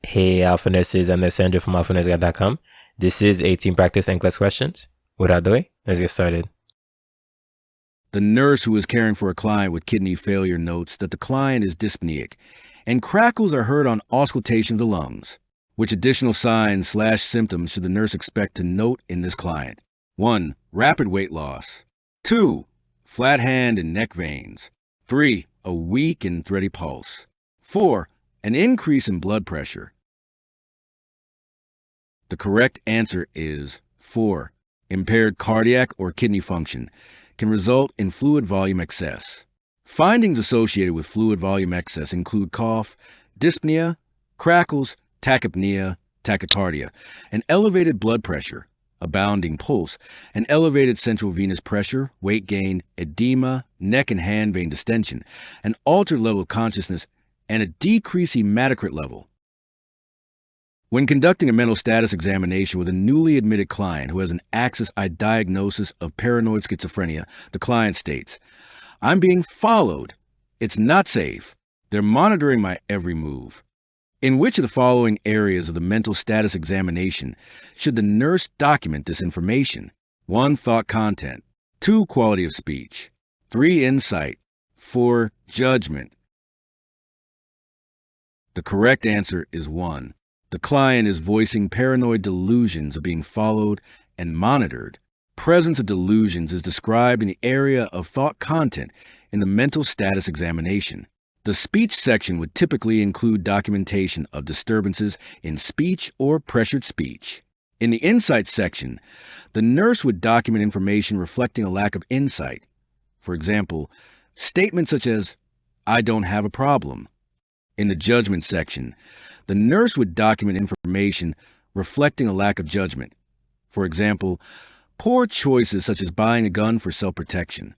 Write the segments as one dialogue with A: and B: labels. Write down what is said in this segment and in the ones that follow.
A: Hey, Alpha Nurses, I'm Licensure from alphanurseguide.com. This is 18 Practice NCLEX questions. Without the way, let's get started.
B: The nurse who is caring for a client with kidney failure notes that the client is dyspneic, and crackles are heard on auscultation of the lungs. Which additional signs/symptoms should the nurse expect to note in this client? 1. Rapid weight loss. 2. Flat hand and neck veins. 3. A weak and thready pulse. 4. An increase in blood pressure. The correct answer is 4. Impaired cardiac or kidney function can result in fluid volume excess. Findings associated with fluid volume excess include cough, dyspnea, crackles, tachypnea, tachycardia, an elevated blood pressure, a bounding pulse, an elevated central venous pressure, weight gain, edema, neck and hand vein distension, an altered level of consciousness, and a decreased hematocrit level. When conducting a mental status examination with a newly admitted client who has an axis-I diagnosis of paranoid schizophrenia, the client states, "I'm being followed. It's not safe. They're monitoring my every move." In which of the following areas of the mental status examination should the nurse document this information? 1. Thought content. 2. Quality of speech. 3. Insight. 4. Judgment. The correct answer is 1. The client is voicing paranoid delusions of being followed and monitored. Presence of delusions is described in the area of thought content in the mental status examination. The speech section would typically include documentation of disturbances in speech or pressured speech. In the insight section, the nurse would document information reflecting a lack of insight. For example, statements such as, "I don't have a problem." In the judgment section, the nurse would document information reflecting a lack of judgment. For example, poor choices such as buying a gun for self-protection.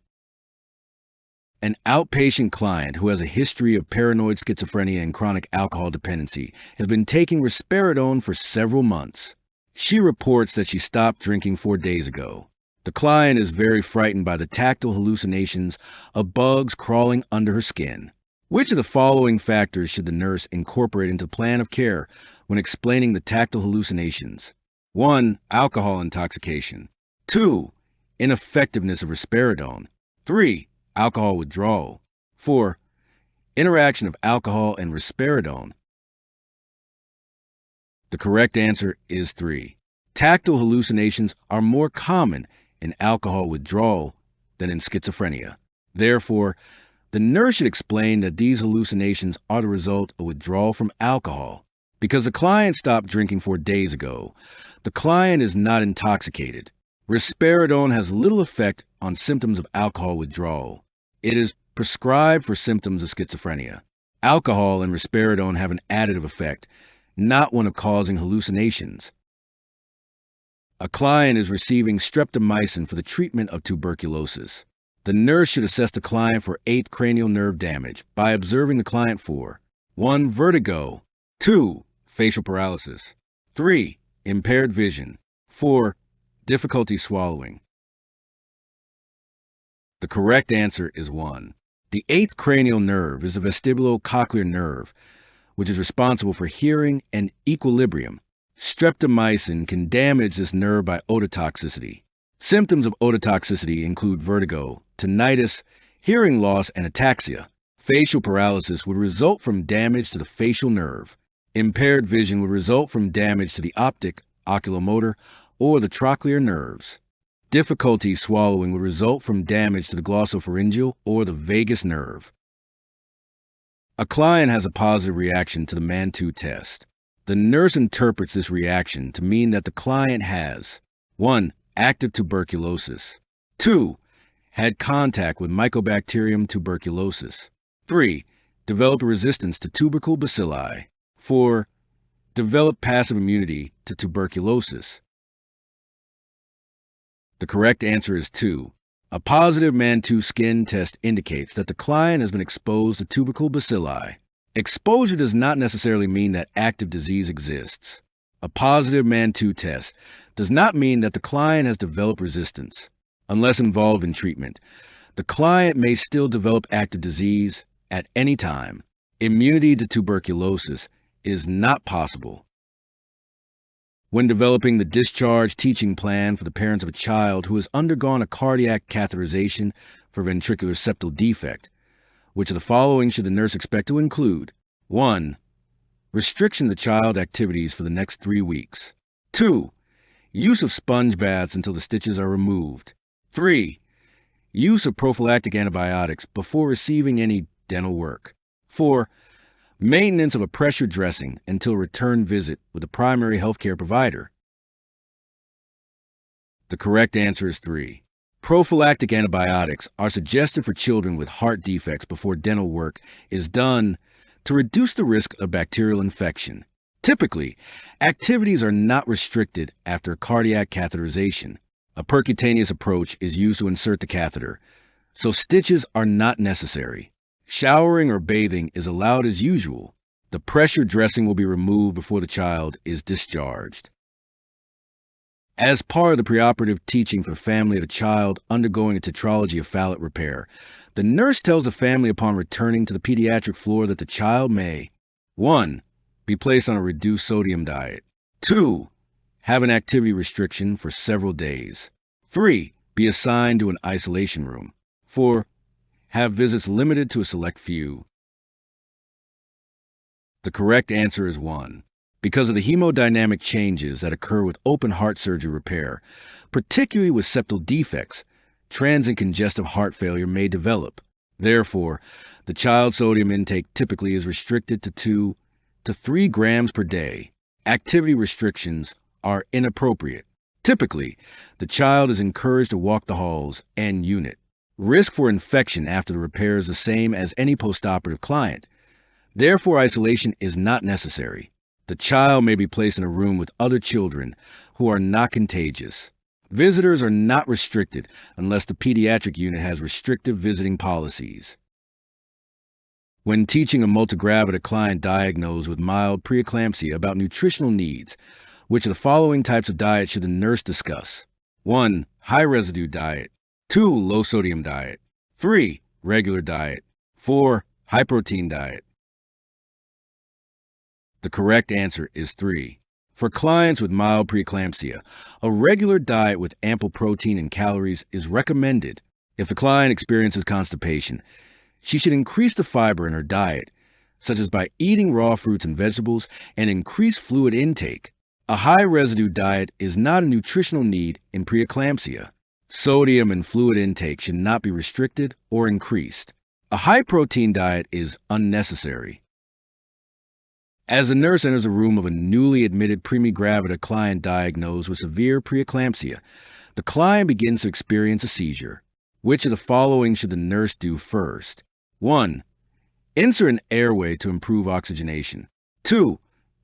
B: An outpatient client who has a history of paranoid schizophrenia and chronic alcohol dependency has been taking risperidone for several months. She reports that she stopped drinking 4 days ago. The client is very frightened by the tactile hallucinations of bugs crawling under her skin. Which of the following factors should the nurse incorporate into the plan of care when explaining the tactile hallucinations? 1. Alcohol intoxication. 2. Ineffectiveness of risperidone. 3. Alcohol withdrawal. 4. Interaction of alcohol and risperidone. The correct answer is 3. Tactile hallucinations are more common in alcohol withdrawal than in schizophrenia. Therefore, the nurse should explain that these hallucinations are the result of withdrawal from alcohol. Because the client stopped drinking 4 days ago, the client is not intoxicated. Risperidone has little effect on symptoms of alcohol withdrawal. It is prescribed for symptoms of schizophrenia. Alcohol and risperidone have an additive effect, not one of causing hallucinations. A client is receiving streptomycin for the treatment of tuberculosis. The nurse should assess the client for 8th cranial nerve damage by observing the client for 1. Vertigo. 2. Facial paralysis. 3. Impaired vision. 4. Difficulty swallowing. The correct answer is 1. The 8th cranial nerve is a vestibulocochlear nerve, which is responsible for hearing and equilibrium. Streptomycin can damage this nerve by ototoxicity. Symptoms of ototoxicity include vertigo, tinnitus, hearing loss, and ataxia. Facial paralysis would result from damage to the facial nerve. Impaired vision would result from damage to the optic, oculomotor, or the trochlear nerves. Difficulty swallowing would result from damage to the glossopharyngeal or the vagus nerve. A client has a positive reaction to the Mantoux test. The nurse interprets this reaction to mean that the client has 1. Active tuberculosis. 2. Had contact with Mycobacterium tuberculosis. 3. Developed a resistance to tubercle bacilli. 4. Developed passive immunity to tuberculosis. The correct answer is 2. A positive Mantoux skin test indicates that the client has been exposed to tubercle bacilli. Exposure does not necessarily mean that active disease exists. A positive Mantoux test does not mean that the client has developed resistance. Unless involved in treatment, the client may still develop active disease at any time. Immunity to tuberculosis is not possible. When developing the discharge teaching plan for the parents of a child who has undergone a cardiac catheterization for ventricular septal defect, which of the following should the nurse expect to include? 1. Restriction of the child activities for the next 3 weeks. 2. Use of sponge baths until the stitches are removed. 3. Use of prophylactic antibiotics before receiving any dental work. 4. Maintenance of a pressure dressing until return visit with the primary healthcare provider. The correct answer is 3. Prophylactic antibiotics are suggested for children with heart defects before dental work is done to reduce the risk of bacterial infection. Typically, activities are not restricted after cardiac catheterization. A percutaneous approach is used to insert the catheter, so stitches are not necessary. Showering or bathing is allowed as usual. The pressure dressing will be removed before the child is discharged. As part of the preoperative teaching for the family of a child undergoing a tetralogy of Fallot repair, the nurse tells the family upon returning to the pediatric floor that the child may 1. Be placed on a reduced sodium diet. 2. Have an activity restriction for several days. 3. Be assigned to an isolation room. 4. Have visits limited to a select few. The correct answer is 1. Because of the hemodynamic changes that occur with open heart surgery repair, particularly with septal defects, transient congestive heart failure may develop. Therefore, the child's sodium intake typically is restricted to 2 to 3 grams per day. Activity restrictions are inappropriate. Typically, the child is encouraged to walk the halls and unit. Risk for infection after the repair is the same as any postoperative client. Therefore, isolation is not necessary. The child may be placed in a room with other children who are not contagious. Visitors are not restricted unless the pediatric unit has restrictive visiting policies. When teaching a multigravida client diagnosed with mild preeclampsia about nutritional needs, which of the following types of diet should the nurse discuss? 1. High residue diet. 2. Low sodium diet. 3. Regular diet. 4. High protein diet. The correct answer is 3. For clients with mild preeclampsia, a regular diet with ample protein and calories is recommended. If the client experiences constipation, she should increase the fiber in her diet, such as by eating raw fruits and vegetables, and increase fluid intake. A high residue diet is not a nutritional need in preeclampsia. Sodium and fluid intake should not be restricted or increased. A high protein diet is unnecessary. As the nurse enters a room of a newly admitted premigravida client diagnosed with severe preeclampsia, the client begins to experience a seizure. Which of the following should the nurse do first? 1. Insert an airway to improve oxygenation. 2.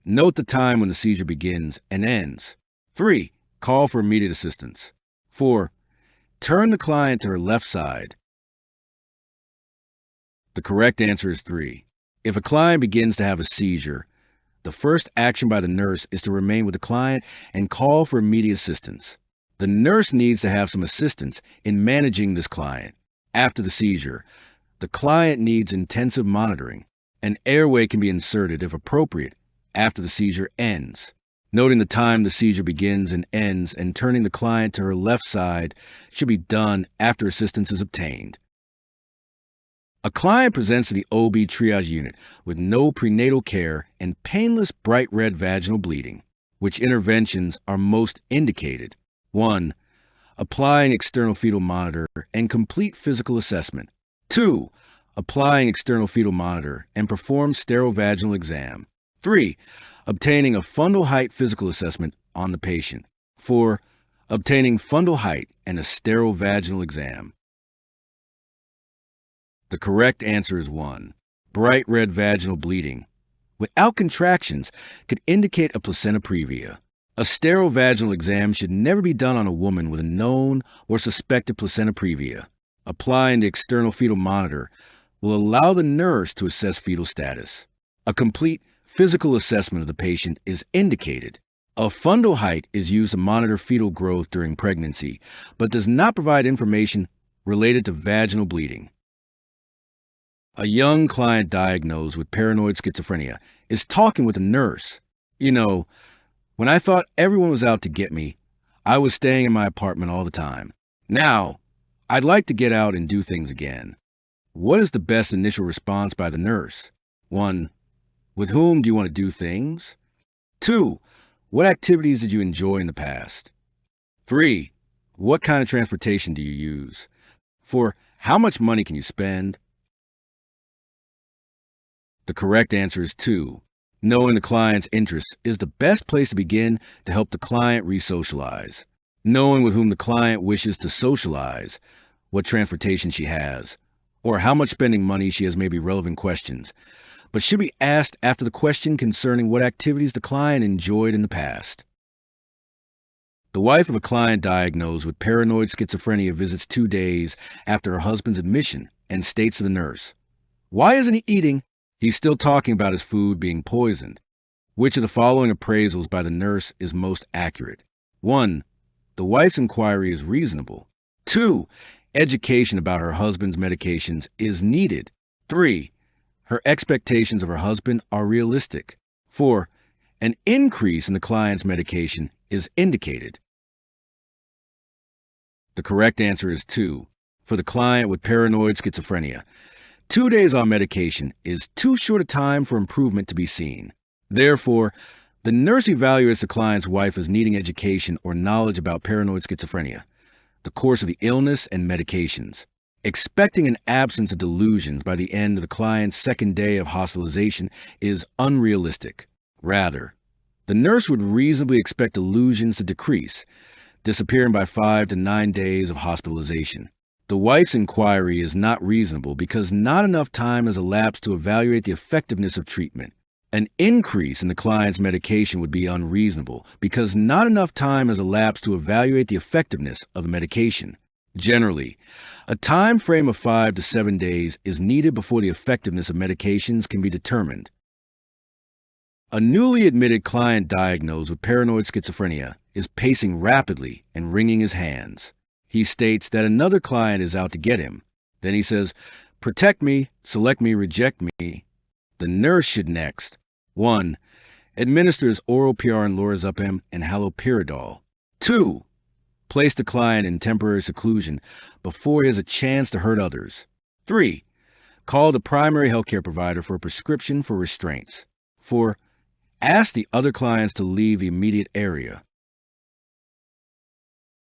B: Note the time when the seizure begins and ends. 3. Call for immediate assistance. 4. Turn the client to her left side. The correct answer is 3. If a client begins to have a seizure, the first action by the nurse is to remain with the client and call for immediate assistance. The nurse needs to have some assistance in managing this client. After the seizure, the client needs intensive monitoring. An airway can be inserted, if appropriate, after the seizure ends. Noting the time the seizure begins and ends and turning the client to her left side should be done after assistance is obtained. A client presents to the OB triage unit with no prenatal care and painless bright red vaginal bleeding. Which interventions are most indicated? 1. Applying external fetal monitor and complete physical assessment. 2. Applying external fetal monitor and perform sterile vaginal exam. 3. Obtaining a fundal height physical assessment on the patient. 4. Obtaining fundal height and a sterile vaginal exam. The correct answer is 1. Bright red vaginal bleeding without contractions could indicate a placenta previa. A sterile vaginal exam should never be done on a woman with a known or suspected placenta previa. Applying the external fetal monitor will allow the nurse to assess fetal status. A complete physical assessment of the patient is indicated. A fundal height is used to monitor fetal growth during pregnancy, but does not provide information related to vaginal bleeding. A young client diagnosed with paranoid schizophrenia is talking with a nurse. You know, when I thought everyone was out to get me, I was staying in my apartment all the time. Now, I'd like to get out and do things again. What is the best initial response by the nurse? 1. With whom do you want to do things? 2. What activities did you enjoy in the past? 3. What kind of transportation do you use? 4. How much money can you spend? The correct answer is 2. Knowing the client's interests is the best place to begin to help the client re-socialize. Knowing with whom the client wishes to socialize, what transportation she has, or how much spending money she has may be relevant questions, but should be asked after the question concerning what activities the client enjoyed in the past. The wife of a client diagnosed with paranoid schizophrenia visits 2 days after her husband's admission and states to the nurse, "Why isn't he eating? He's still talking about his food being poisoned." Which of the following appraisals by the nurse is most accurate? 1. The wife's inquiry is reasonable. 2. Education about her husband's medications is needed. 3. Her expectations of her husband are realistic. 4. An increase in the client's medication is indicated. The correct answer is 2. For the client with paranoid schizophrenia, 2 days on medication is too short a time for improvement to be seen. Therefore, the nurse evaluates the client's wife as needing education or knowledge about paranoid schizophrenia, the course of the illness, and medications. Expecting an absence of delusions by the end of the client's second day of hospitalization is unrealistic. Rather, the nurse would reasonably expect delusions to decrease, disappearing by 5 to 9 days of hospitalization. The wife's inquiry is not reasonable because not enough time has elapsed to evaluate the effectiveness of treatment. An increase in the client's medication would be unreasonable because not enough time has elapsed to evaluate the effectiveness of the medication. Generally, a time frame of 5 to 7 days is needed before the effectiveness of medications can be determined. A newly admitted client diagnosed with paranoid schizophrenia is pacing rapidly and wringing his hands. He states that another client is out to get him. Then he says, "Protect me, select me, reject me." The nurse should next 1. Administers oral PRN lorazepam and haloperidol. 2. Place the client in temporary seclusion before he has a chance to hurt others. 3. Call the primary healthcare provider for a prescription for restraints. 4. Ask the other clients to leave the immediate area.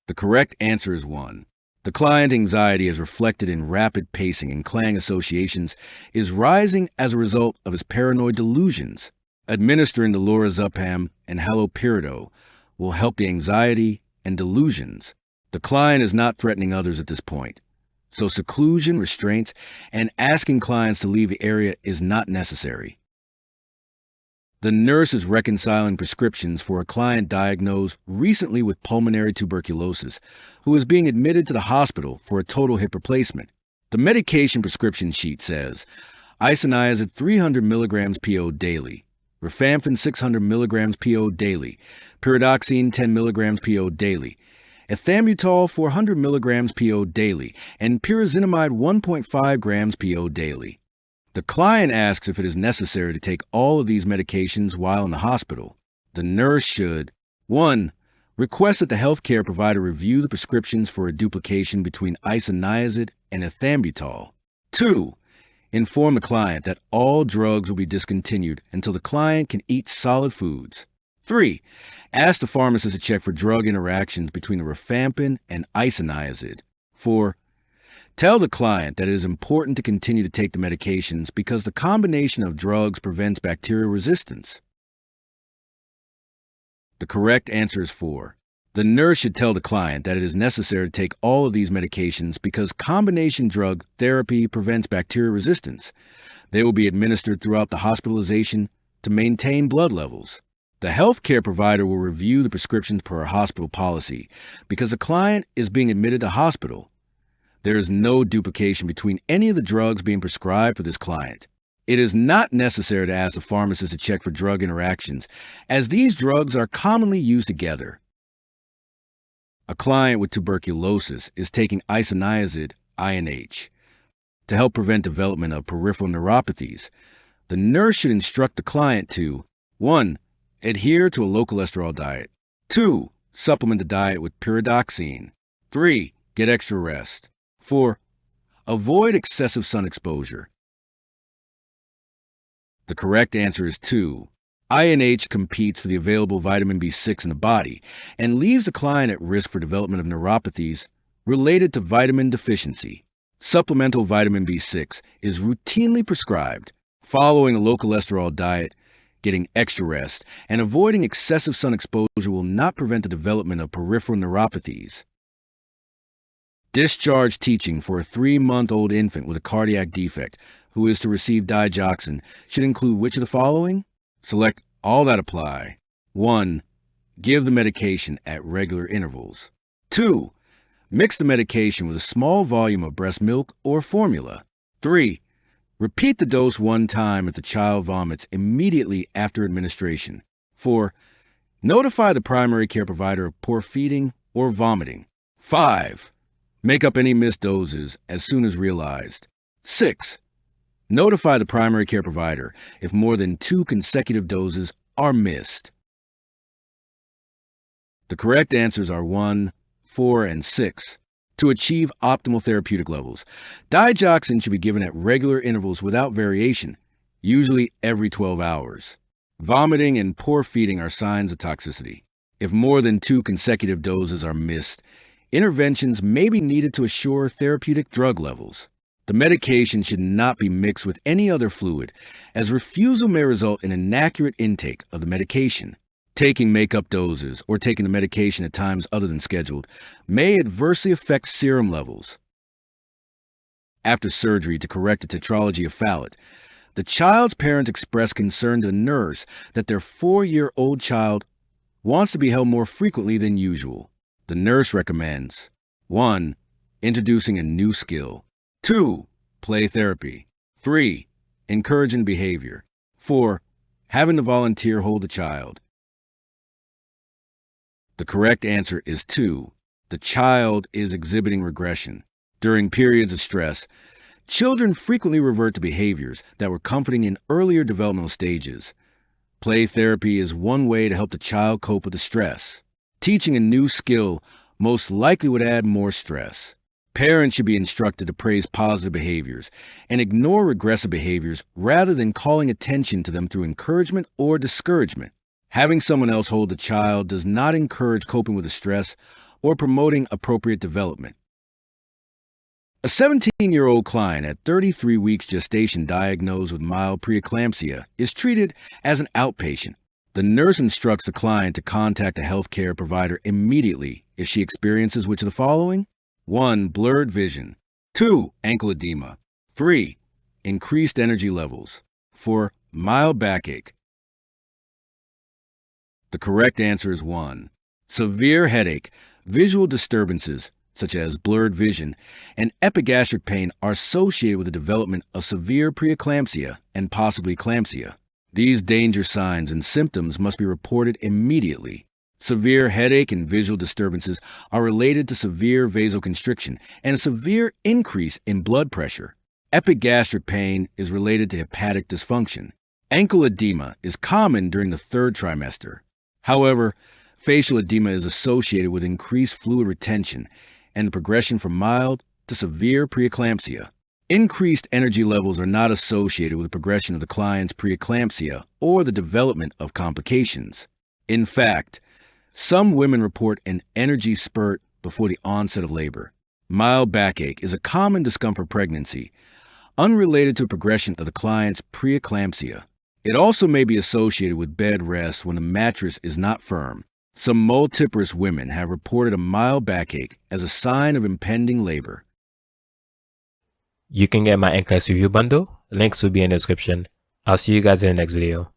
B: The correct answer is 1. The client anxiety, as reflected in rapid pacing and clang associations, is rising as a result of his paranoid delusions. Administering the lorazepam and haloperidol will help the anxiety and delusions. The client is not threatening others at this point, so seclusion, restraints, and asking clients to leave the area is not necessary. The nurse is reconciling prescriptions for a client diagnosed recently with pulmonary tuberculosis who is being admitted to the hospital for a total hip replacement. The medication prescription sheet says isoniazid 300 mg PO daily, rifampin 600 mg PO daily, pyridoxine 10 mg PO daily, ethambutol 400 mg PO daily, and pyrazinamide 1.5 grams PO daily. The client asks if it is necessary to take all of these medications while in the hospital. The nurse should 1. Request that the healthcare provider review the prescriptions for a duplication between isoniazid and ethambutol. 2. Inform the client that all drugs will be discontinued until the client can eat solid foods. 3. Ask the pharmacist to check for drug interactions between the rifampin and isoniazid. 4. Tell the client that it is important to continue to take the medications because the combination of drugs prevents bacterial resistance. The correct answer is 4. The nurse should tell the client that it is necessary to take all of these medications because combination drug therapy prevents bacterial resistance. They will be administered throughout the hospitalization to maintain blood levels. The healthcare provider will review the prescriptions per our hospital policy because the client is being admitted to hospital. There is no duplication between any of the drugs being prescribed for this client. It is not necessary to ask the pharmacist to check for drug interactions, as these drugs are commonly used together. A client with tuberculosis is taking isoniazid, INH. to help prevent development of peripheral neuropathies. The nurse should instruct the client to 1. Adhere to a low cholesterol diet. 2. Supplement the diet with pyridoxine. 3. Get extra rest. 4. Avoid excessive sun exposure. The correct answer is 2. INH competes for the available vitamin B6 in the body and leaves the client at risk for development of neuropathies related to vitamin deficiency. Supplemental vitamin B6 is routinely prescribed. Following a low cholesterol diet, getting extra rest, and avoiding excessive sun exposure will not prevent the development of peripheral neuropathies. Discharge teaching for a 3-month-old infant with a cardiac defect who is to receive digoxin should include which of the following? Select all that apply. 1. Give the medication at regular intervals. 2. Mix the medication with a small volume of breast milk or formula. 3. Repeat the dose one time if the child vomits immediately after administration. 4. Notify the primary care provider of poor feeding or vomiting. 5. Make up any missed doses as soon as realized. 6. Notify the primary care provider if more than 2 consecutive doses are missed. The correct answers are 1, 4, and 6. To achieve optimal therapeutic levels, digoxin should be given at regular intervals without variation, usually every 12 hours. Vomiting and poor feeding are signs of toxicity. If more than 2 consecutive doses are missed, interventions may be needed to assure therapeutic drug levels. The medication should not be mixed with any other fluid, as refusal may result in inaccurate intake of the medication. Taking make-up doses or taking the medication at times other than scheduled may adversely affect serum levels. After surgery to correct a tetralogy of Fallot, the child's parents express concern to the nurse that their 4-year-old child wants to be held more frequently than usual. The nurse recommends 1. Introducing a new skill. 2. Play therapy. 3. Encouraging behavior. 4. Having the volunteer hold the child. The correct answer is 2. The child is exhibiting regression. During periods of stress, children frequently revert to behaviors that were comforting in earlier developmental stages. Play therapy is one way to help the child cope with the stress. Teaching a new skill most likely would add more stress. Parents should be instructed to praise positive behaviors and ignore regressive behaviors rather than calling attention to them through encouragement or discouragement. Having someone else hold the child does not encourage coping with the stress or promoting appropriate development. A 17-year-old client at 33 weeks gestation diagnosed with mild preeclampsia is treated as an outpatient. The nurse instructs the client to contact a healthcare provider immediately if she experiences which of the following? 1. Blurred vision. 2. Ankle edema. 3. Increased energy levels. 4. Mild backache. The correct answer is 1. Severe headache, visual disturbances, such as blurred vision, and epigastric pain are associated with the development of severe preeclampsia and possibly eclampsia. These danger signs and symptoms must be reported immediately. Severe headache and visual disturbances are related to severe vasoconstriction and a severe increase in blood pressure. Epigastric pain is related to hepatic dysfunction. Ankle edema is common during the 3rd trimester. However, facial edema is associated with increased fluid retention and the progression from mild to severe preeclampsia. Increased energy levels are not associated with the progression of the client's preeclampsia or the development of complications. In fact, some women report an energy spurt before the onset of labor. Mild backache is a common discomfort pregnancy, unrelated to progression of the client's preeclampsia. It also may be associated with bed rest when the mattress is not firm. Some multiparous women have reported a mild backache as a sign of impending labor.
A: You can get my NCLEX review bundle. Links will be in the description. I'll see you guys in the next video.